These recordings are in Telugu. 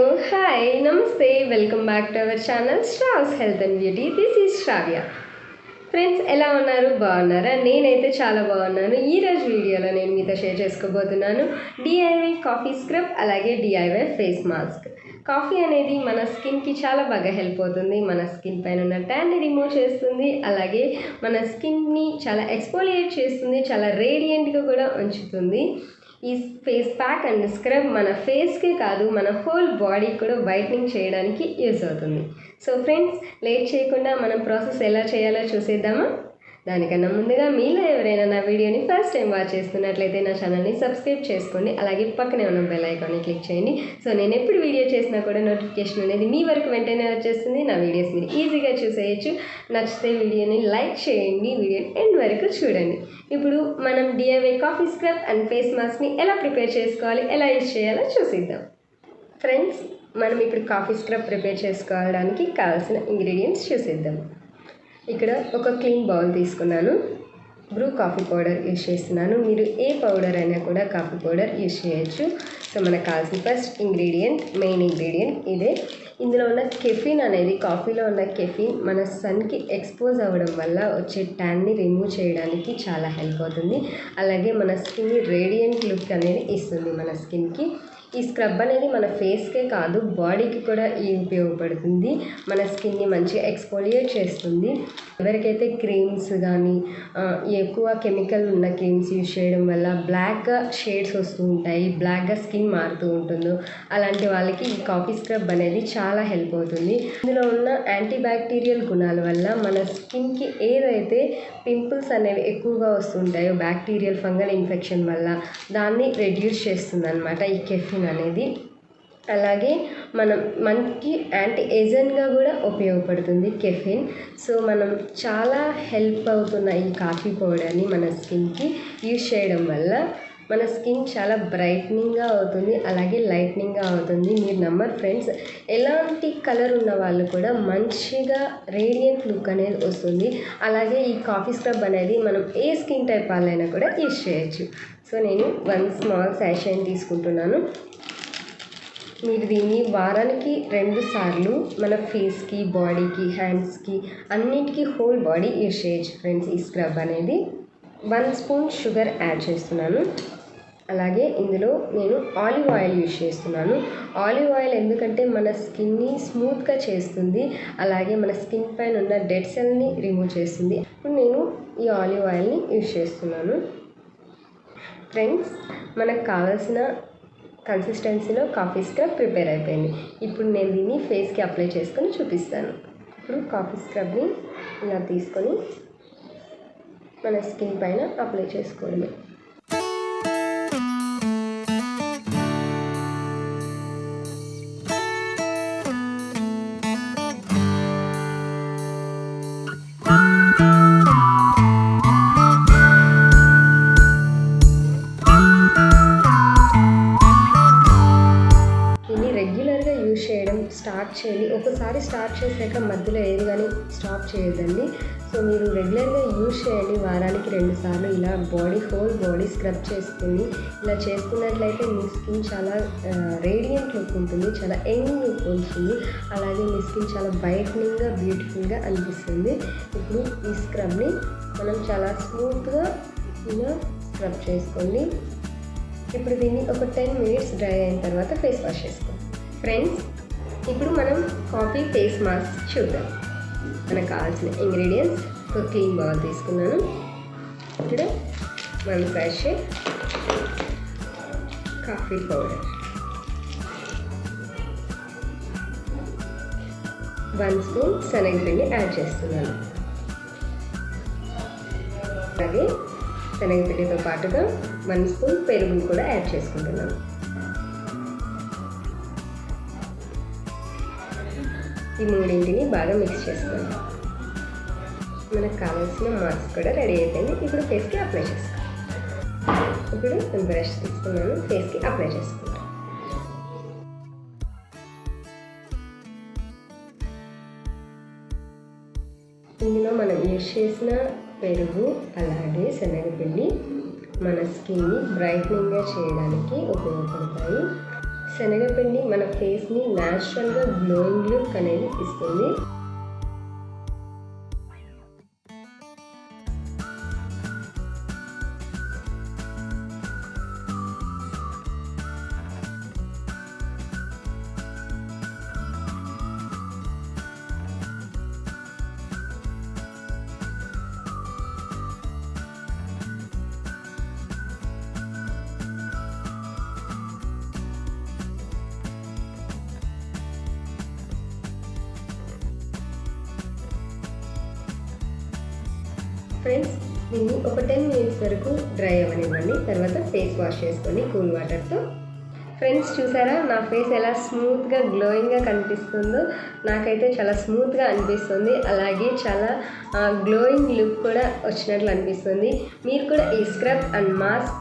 Hi, Namaste, welcome back to our channel Sravs Health&Beauty. This is Shravya. Friends ఎలా ఉన్నారు, బాగున్నారా? నేనైతే చాలా బాగున్నాను. ఈరోజు వీడియోలో నేను మీతో షేర్ చేసుకోబోతున్నాను డిఐవై కాఫీ స్క్రబ్ అలాగే డిఐవై ఫేస్ మాస్క్. కాఫీ అనేది మన స్కిన్కి చాలా బాగా హెల్ప్ అవుతుంది. మన స్కిన్ పైన ఉన్న ట్యాన్ని రిమూవ్ చేస్తుంది, అలాగే మన స్కిన్ని చాలా ఎక్స్ఫోలియేట్ చేస్తుంది, చాలా రేడియంట్గా కూడా ఉంచుతుంది. ఈ ఫేస్ ప్యాక్ అండ్ స్క్రబ్ మన ఫేస్కే కాదు, మన హోల్ బాడీకి కూడా వైట్నింగ్ చేయడానికి యూజ్ అవుతుంది. సో ఫ్రెండ్స్, లేట్ చేయకుండా మనం ప్రాసెస్ ఎలా చేయాలో చూసేద్దామా? దానికన్నా ముందుగా మీలో ఎవరైనా నా వీడియోని ఫస్ట్ టైం వాచ్ చేస్తున్నట్లయితే నా ఛానల్ని సబ్స్క్రైబ్ చేసుకోండి, అలాగే పక్కనే ఉన్న బెల్ ఐకాన్ని క్లిక్ చేయండి. సో నేను ఎప్పుడు వీడియో చేసినా కూడా నోటిఫికేషన్ అనేది మీ వరకు వెంటనే వచ్చేస్తుంది. నా వీడియోస్ మీరు ఈజీగా చూసేయచ్చు. నచ్చితే వీడియోని లైక్ చేయండి, వీడియోని ఎండ్ వరకు చూడండి. ఇప్పుడు మనం DIY coffee scrub and face మాస్క్ని ఎలా ప్రిపేర్ చేసుకోవాలి, ఎలా యూజ్ చేయాలో చూసిద్దాం. ఫ్రెండ్స్, మనం ఇప్పుడు కాఫీ స్క్రబ్ ప్రిపేర్ చేసుకోవడానికి కావాల్సిన ఇంగ్రీడియంట్స్ చూసేద్దాం. ఇక్కడ ఒక క్లీన్ బౌల్ తీసుకున్నాను. బ్రూ కాఫీ పౌడర్ యూజ్ చేస్తున్నాను. మీరు ఏ పౌడర్ అయినా కూడా కాఫీ పౌడర్ యూజ్ చేయొచ్చు. సో మనకు కావాల్సిన ఫస్ట్ మెయిన్ ఇంగ్రీడియంట్ ఇదే. ఇందులో ఉన్న కెఫిన్ అనేది, కాఫీలో ఉన్న కెఫిన్ మన సన్కి ఎక్స్పోజ్ అవ్వడం వల్ల వచ్చే ట్యాన్ని రిమూవ్ చేయడానికి చాలా హెల్ప్ అవుతుంది. అలాగే మన స్కిన్ని రేడియంట్ లుక్ అనేది ఇస్తుంది మన స్కిన్కి. ఈ స్క్రబ్ అనేది మన ఫేస్కే కాదు, బాడీకి కూడా ఉపయోగపడుతుంది. మన స్కిన్ని మంచిగా ఎక్స్ఫోలియేట్ చేస్తుంది. ఎవరికైతే క్రీమ్స్ కానీ ఎక్కువ కెమికల్ ఉన్న క్రీమ్స్ యూజ్ చేయడం వల్ల బ్లాక్గా షేడ్స్ వస్తూ ఉంటాయి, బ్లాక్గా స్కిన్ మారుతూ ఉంటుందో అలాంటి వాళ్ళకి ఈ కాఫీ స్క్రబ్ అనేది చాలా హెల్ప్ అవుతుంది. ఇందులో ఉన్న యాంటీ బ్యాక్టీరియల్ గుణాల వల్ల మన స్కిన్కి ఏదైతే పింపుల్స్ అనేవి ఎక్కువగా వస్తుంటాయో బ్యాక్టీరియల్ ఫంగల్ ఇన్ఫెక్షన్ వల్ల దాన్ని రెడ్యూస్ చేస్తుంది అన్నమాట ఈ కెఫిన్ అనేది. అలాగే మనకి యాంటీ ఏజెంట్గా కూడా ఉపయోగపడుతుంది కెఫిన్. సో మనం చాలా హెల్ప్ అవుతున్న ఈ కాఫీ పౌడర్ని మన స్కిన్కి యూజ్ చేయడం వల్ల మన స్కిన్ చాలా బ్రైట్నింగ్గా అవుతుంది, అలాగే లైట్నింగ్గా అవుతుంది. మీరు నమ్మరు ఫ్రెండ్స్, ఎలాంటి కలర్ ఉన్న వాళ్ళు కూడా మంచిగా రేడియంట్ లుక్ అనేది వస్తుంది. అలాగే ఈ కాఫీ స్క్రబ్ అనేది మనం ఏ స్కిన్ టైప్ వాళ్ళైనా కూడా యూజ్ చేయొచ్చు. సో నేను 1 స్మాల్ శాషేని తీసుకుంటున్నాను. మీరు దీన్ని వారానికి 2 సార్లు మన ఫేస్కి, బాడీకి, హ్యాండ్స్కి అన్నిటికీ హోల్ బాడీ యూజ్ చేయొచ్చు ఫ్రెండ్స్. ఈ స్క్రబ్ అనేది 1 స్పూన్ షుగర్ యాడ్ చేస్తున్నాను. అలాగే ఇందులో నేను ఆలివ్ ఆయిల్ యూజ్ చేస్తున్నాను. ఆలివ్ ఆయిల్ ఎందుకంటే మన స్కిన్ని స్మూత్గా చేస్తుంది, అలాగే మన స్కిన్ పైన ఉన్న డెడ్ సెల్ని రిమూవ్ చేస్తుంది. ఇప్పుడు నేను ఈ ఆలివ్ ఆయిల్ని యూజ్ చేస్తున్నాను. ఫ్రెండ్స్, మనకు కావాల్సిన కన్సిస్టెన్సీలో కాఫీ స్క్రబ్ ప్రిపేర్ అయిపోయింది. ఇప్పుడు నేను దీన్ని ఫేస్కి అప్లై చేసుకొని చూపిస్తాను. ఇప్పుడు కాఫీ స్క్రబ్ని ఇలా తీసుకొని మన స్కిన్ పైన అప్లై చేసుకోవడమే. రెగ్యులర్గా యూజ్ చేయడం స్టార్ట్ చేయండి. ఒకసారి స్టార్ట్ చేశాక మధ్యలో ఏది కానీ స్టాప్ చేయొద్దండి. సో మీరు రెగ్యులర్గా యూజ్ చేయండి. వారానికి 2 సార్లు ఇలా హోల్ బాడీ స్క్రబ్ చేసుకుని ఇలా చేసుకున్నట్లయితే మీ స్కిన్ చాలా రేడియంట్ లుక్ ఉంటుంది, చాలా యంగ్ లుక్ ఉంటుంది. అలాగే మీ స్కిన్ చాలా బ్రైట్నింగ్గా, బ్యూటిఫుల్గా అనిపిస్తుంది. ఇప్పుడు ఈ స్క్రబ్ని మనం చాలా స్మూత్గా ఇలా స్క్రబ్ చేసుకోండి. ఇప్పుడు దీన్ని ఒక 10 మినిట్స్ డ్రై అయిన తర్వాత ఫేస్ వాష్ చేసుకోండి. ఫ్రెండ్స్, ఇప్పుడు మనం కాఫీ ఫేస్ మాస్క్ చూద్దాం. మనకు కావాల్సిన ఇంగ్రీడియంట్స్: ఒక క్లీన్ బౌల్ తీసుకున్నాను. ఇక్కడ 1 శాషే కాఫీ పౌడర్, 1 స్పూన్ శనగపిండి యాడ్ చేస్తున్నాను. అలాగే శనగపిండితో పాటుగా 1 స్పూన్ పెరుగును కూడా యాడ్ చేసుకుంటున్నాను. ఈ మూడింటిని బాగా మిక్స్ చేసుకోండి. మనకు కావాల్సిన మాస్క్ కూడా రెడీ అయిపోయింది. ఇప్పుడు ఫేస్కి అప్లై చేసుకోండి. ఇప్పుడు నేను బ్రష్ తీసుకున్నాను, ఫేస్కి అప్లై చేసుకుంటాను. ఇందులో మనం యూజ్ చేసిన పెరుగు అలాగే శనగపిండి మన స్కిన్ని బ్రైట్నింగ్గా చేయడానికి ఉపయోగపడతాయి. శనగపిండి మన ఫేస్ని న్యాచురల్గా గ్లోయింగ్ లుక్ అనేది ఇస్తుంది. ఫ్రెండ్స్, దీన్ని ఒక 10 మినిట్స్ వరకు డ్రై అవ్వనివ్వండి. తర్వాత ఫేస్ వాష్ చేసుకొని కూల్ వాటర్తో. ఫ్రెండ్స్, చూసారా నా ఫేస్ ఎలా స్మూత్గా గ్లోయింగ్గా కనిపిస్తుందో? నాకైతే చాలా స్మూత్గా అనిపిస్తుంది. అలాగే చాలా గ్లోయింగ్ లుక్ కూడా వచ్చినట్లు అనిపిస్తుంది. మీరు కూడా ఈ స్క్రబ్ అండ్ మాస్క్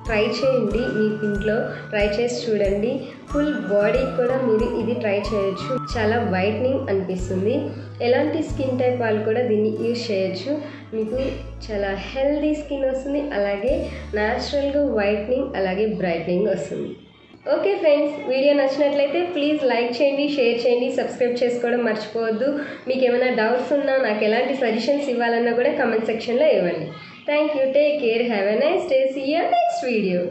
ట్రై చేయండి. మీకు ఇంట్లో ట్రై చేసి చూడండి. ఫుల్ బాడీ కూడా మీరు ఇది ట్రై చేయొచ్చు. చాలా వైట్నింగ్ అనిపిస్తుంది. ఎలాంటి స్కిన్ టైప్ వాళ్ళు కూడా దీన్ని యూజ్ చేయొచ్చు. మీకు చాలా హెల్దీ స్కిన్ వస్తుంది. అలాగే న్యాచురల్గా వైట్నింగ్ అలాగే బ్రైట్నింగ్ వస్తుంది. ఓకే ఫ్రెండ్స్, వీడియో నచ్చినట్లయితే ప్లీజ్ లైక్ చేయండి, షేర్ చేయండి, సబ్స్క్రైబ్ చేసుకోవడం మర్చిపోవద్దు. మీకు ఏమైనా డౌట్స్ ఉన్నా, నాకు ఎలాంటి సజెషన్స్ ఇవ్వాలన్నా కూడా కామెంట్ సెక్షన్లో ఇవ్వండి. Thank you. Take care. Have a nice day. See you next video.